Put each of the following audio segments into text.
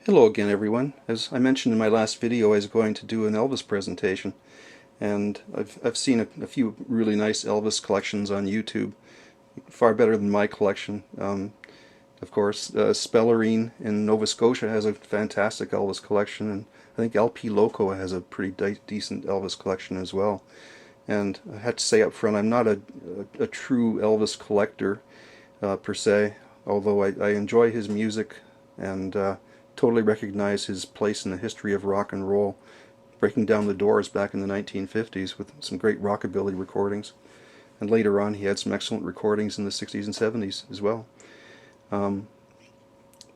Hello again, everyone. As I mentioned in my last video, I was going to do an Elvis presentation, and I've seen a few really nice Elvis collections on YouTube, far better than my collection. Of course, Spellerine in Nova Scotia has a fantastic Elvis collection, and I think LP Loco has a pretty decent Elvis collection as well. And I have to say up front, I'm not a true Elvis collector per se, although I enjoy his music and totally recognize his place in the history of rock and roll, breaking down the doors back in the 1950s with some great rockabilly recordings. And later on, he had some excellent recordings in the 60s and 70s as well. Um,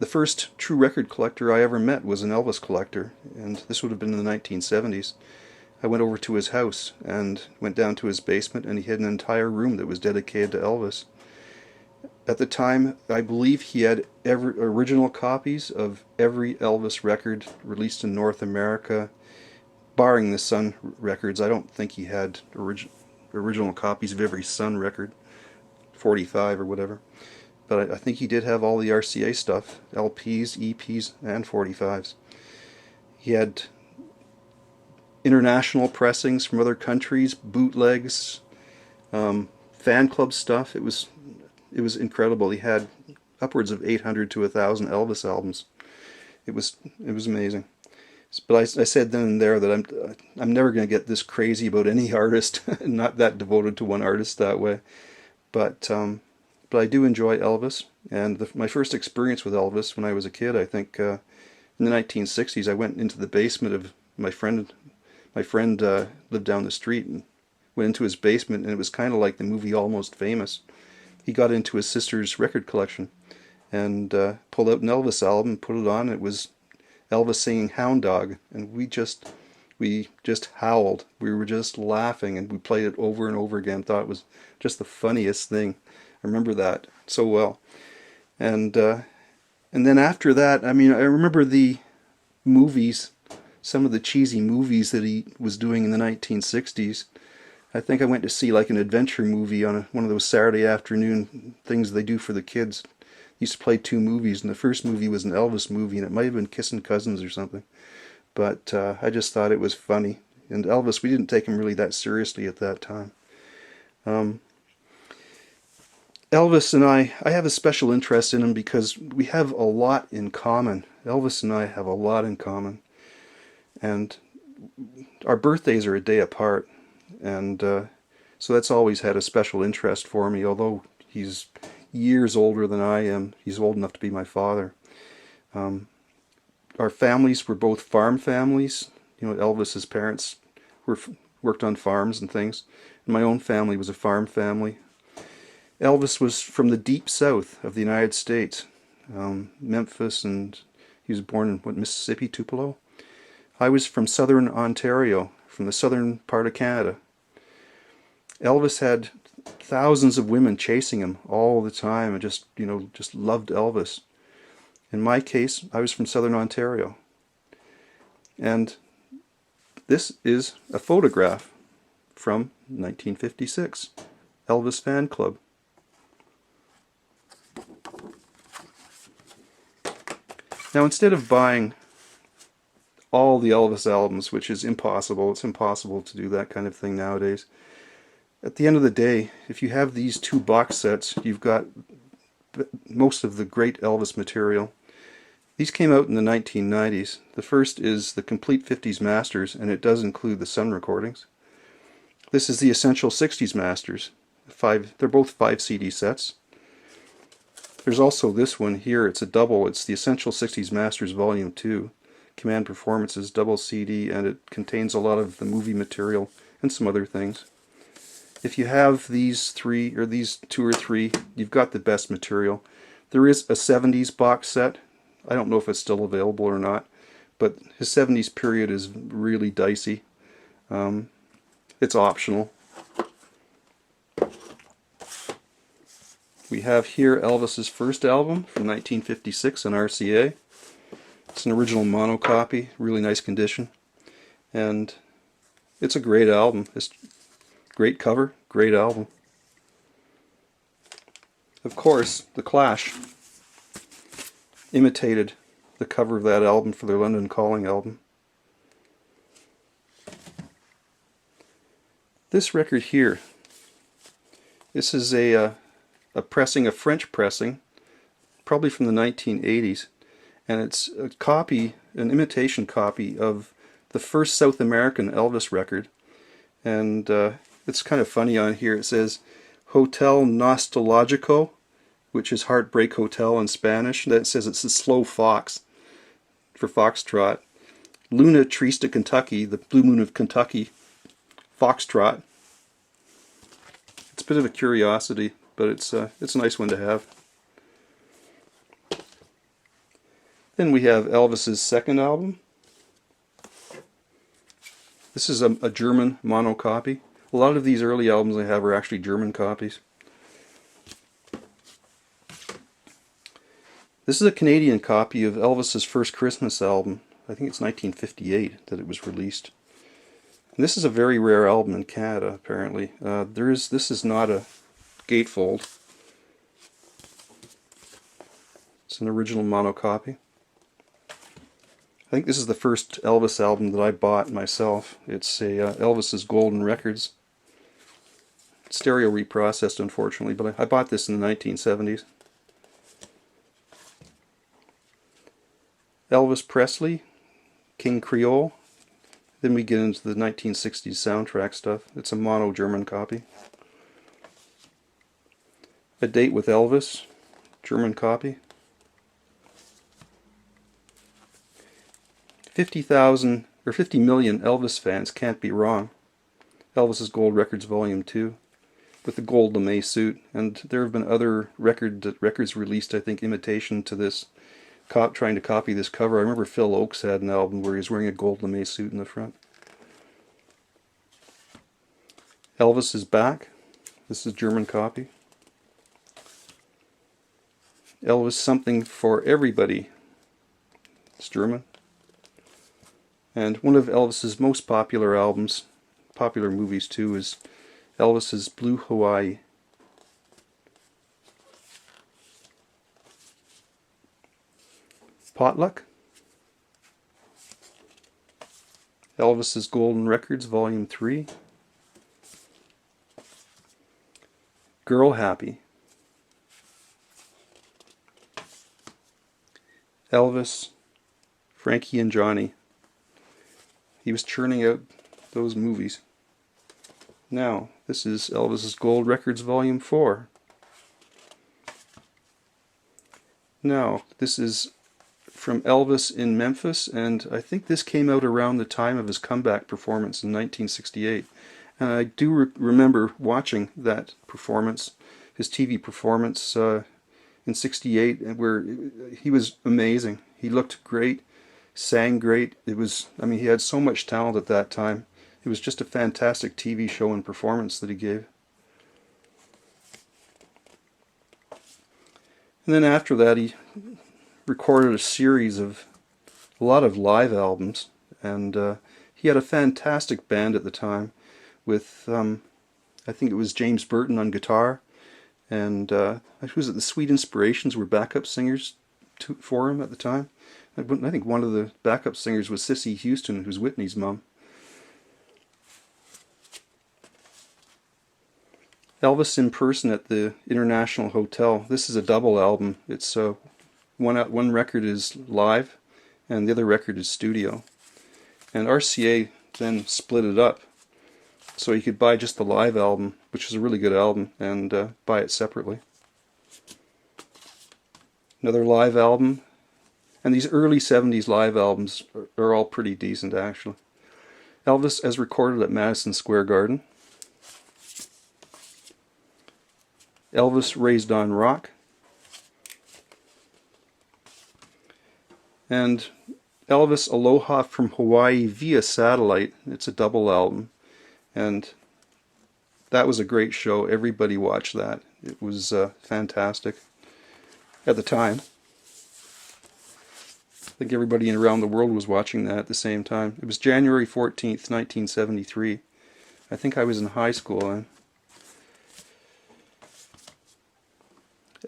the first true record collector I ever met was an Elvis collector, and this would have been in the 1970s. I went over to his house and went down to his basement, and he had an entire room that was dedicated to Elvis. At the time, I believe he had original copies of every Elvis record released in North America, barring the Sun records. I don't think he had original copies of every Sun record, 45 or whatever. But I think he did have all the RCA stuff, LPs, EPs, and 45s. He had international pressings from other countries, bootlegs, fan club stuff. It was incredible. He had upwards of 800 to 1,000 Elvis albums. It was amazing. But I said then and there that I'm never going to get this crazy about any artist. Not that devoted to one artist that way. But I do enjoy Elvis. And my first experience with Elvis when I was a kid, I think in the 1960s, I went into the basement of my friend. My friend lived down the street, and went into his basement, and it was kind of like the movie Almost Famous. He got into his sister's record collection and pulled out an Elvis album, put it on. It was Elvis singing Hound Dog, and we just howled. We were just laughing, and we played it over and over again. Thought it was just the funniest thing. I remember that so well. And then after that, I mean, I remember the movies, some of the cheesy movies that he was doing in the 1960s. I think I went to see like an adventure movie on one of those Saturday afternoon things they do for the kids. He used to play two movies, and the first movie was an Elvis movie, and it might have been Kissin' Cousins or something. But I just thought it was funny. And Elvis, we didn't take him really that seriously at that time. Um, Elvis and I have a special interest in him because we have a lot in common. Elvis and I have a lot in common. And our birthdays are a day apart. And so that's always had a special interest for me, although he's years older than I am. He's old enough to be my father. Our families were both farm families. You know, Elvis's parents worked on farms and things. And my own family was a farm family. Elvis was from the deep south of the United States, Memphis, and he was born in, Mississippi, Tupelo? I was from southern Ontario, from the southern part of Canada. Elvis had thousands of women chasing him all the time and just loved Elvis. In my case, I was from southern Ontario. And this is a photograph from 1956, Elvis Fan Club. Now, instead of buying all the Elvis albums, which is impossible, it's impossible to do that kind of thing nowadays. At the end of the day, if you have these two box sets, you've got most of the great Elvis material. These came out in the 1990s. The first is the Complete 50s Masters, and it does include the Sun recordings. This is the Essential 60s Masters. They're both 5 CD sets. There's also this one here. It's a double. It's the Essential 60s Masters Volume 2. Command Performances double CD, and it contains a lot of the movie material and some other things. If you have these three, or these two or three, you've got the best material. There is a 70s box set. I don't know if it's still available or not, but his 70s period is really dicey. It's optional. We have here Elvis's first album from 1956 on RCA. It's an original mono copy, really nice condition, and it's a great album. It's great cover, great album. Of course, The Clash imitated the cover of that album for their London Calling album. This record here, this is a pressing, a French pressing, probably from the 1980s, and it's a copy, an imitation copy of the first South American Elvis record. And it's kind of funny on here. It says Hotel Nostalgico, which is Heartbreak Hotel in Spanish. That says it's a slow fox for foxtrot. Luna Triste Kentucky, the Blue Moon of Kentucky, foxtrot. It's a bit of a curiosity, but it's a nice one to have. Then we have Elvis's second album. This is a German mono copy. A lot of these early albums I have are actually German copies. This is a Canadian copy of Elvis's first Christmas album. I think it's 1958 that it was released. And this is a very rare album in Canada, apparently. This is not a gatefold. It's an original mono copy. I think this is the first Elvis album that I bought myself. It's a Elvis's Golden Records. It's stereo reprocessed, unfortunately, but I bought this in the 1970s. Elvis Presley, King Creole. Then we get into the 1960s soundtrack stuff. It's a mono German copy. A Date with Elvis, German copy. 50,000 or 50 million Elvis fans can't be wrong. Elvis's Gold Records Volume 2 with the gold lame suit, and there have been other records released, I think, imitation to this, trying to copy this cover. I remember Phil Oakes had an album where he was wearing a gold lame suit in the front. Elvis is Back. This is a German copy. Elvis Something for Everybody. It's German. And one of Elvis's most popular albums, popular movies too, is Elvis's Blue Hawaii. Potluck. Elvis's Golden Records, Volume 3. Girl Happy. Elvis, Frankie and Johnny. He was churning out those movies. Now, this is Elvis's Gold Records Volume 4. Now, this is from Elvis in Memphis, and I think this came out around the time of his comeback performance in 1968. And I do remember watching that performance, his TV performance in '68, where he was amazing. He looked great, sang great. It was, I mean, he had so much talent at that time. It was just a fantastic TV show and performance that he gave. And then after that, he recorded a series of a lot of live albums, and he had a fantastic band at the time with, I think it was James Burton on guitar, and who's it? The Sweet Inspirations were backup singers for him at the time. I think one of the backup singers was Cissy Houston, who's Whitney's mom. Elvis in Person at the International Hotel. This is a double album. It's one record is live, and the other record is studio. And RCA then split it up, so you could buy just the live album, which is a really good album, and buy it separately. Another live album. And these early 70s live albums are all pretty decent, actually. Elvis as recorded at Madison Square Garden. Elvis Raised on Rock. And Elvis Aloha from Hawaii via Satellite. It's a double album. And that was a great show. Everybody watched that. It was fantastic at the time. I think everybody around the world was watching that at the same time. It was January 14th, 1973. I think I was in high school then.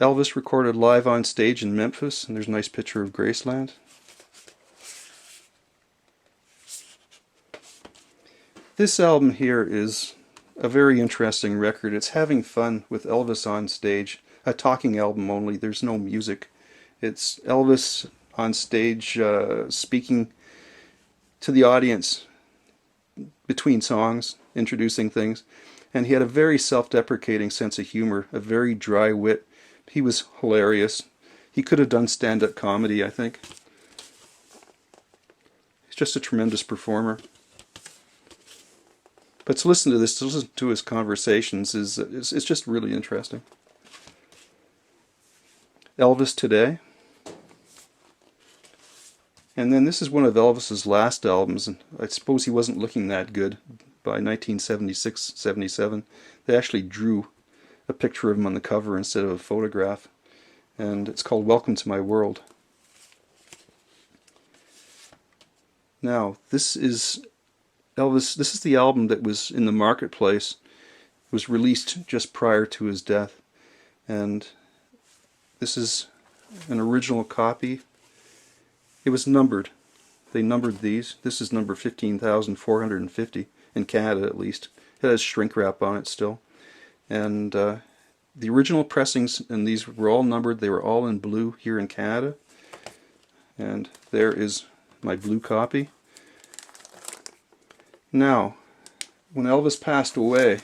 Elvis recorded live on stage in Memphis, and there's a nice picture of Graceland. This album here is a very interesting record. It's having fun with Elvis on stage. A talking album only, there's no music. It's Elvis on stage speaking to the audience between songs, introducing things. And he had a very self-deprecating sense of humor, a very dry wit. He was hilarious. He could have done stand-up comedy, I think. He's just a tremendous performer. But to listen to this, to listen to his conversations, it's just really interesting. Elvis Today. And then this is one of Elvis's last albums, and I suppose he wasn't looking that good by 1976-77. They actually drew a picture of him on the cover instead of a photograph, and it's called Welcome to My World. Now, this is Elvis. This is the album that was in the marketplace, was released just prior to his death, and this is an original copy. It was numbered. They numbered these. This is number 15,450 in Canada, at least. It has shrink wrap on it still. And the original pressings, and these were all numbered. They were all in blue here in Canada. And there is my blue copy. Now, when Elvis passed away,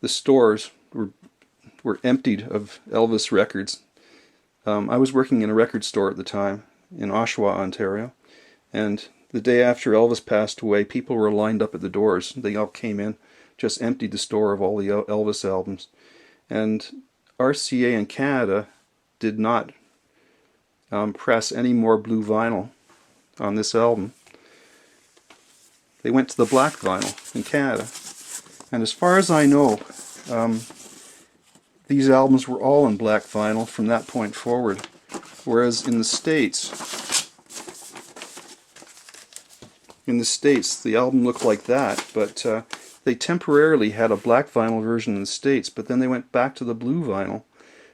the stores were emptied of Elvis records. I was working in a record store at the time in Oshawa, Ontario, and the day after Elvis passed away, people were lined up at the doors. They all came in, just emptied the store of all the Elvis albums. And RCA in Canada did not press any more blue vinyl on this album. They went to the black vinyl in Canada. And as far as I know, these albums were all in black vinyl from that point forward. Whereas in the States, the album looked like that, but they temporarily had a black vinyl version in the States, but then they went back to the blue vinyl.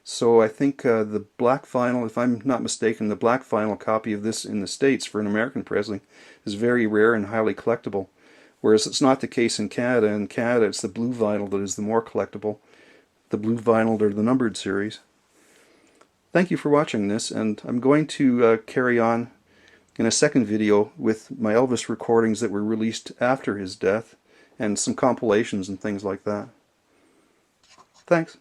So I think the black vinyl, if I'm not mistaken, the black vinyl copy of this in the States for an American Presley is very rare and highly collectible. Whereas it's not the case in Canada. In Canada, it's the blue vinyl that is the more collectible. The blue vinyl or the numbered series. Thank you for watching this, and I'm going to carry on in a second video with my Elvis recordings that were released after his death, and some compilations and things like that. Thanks.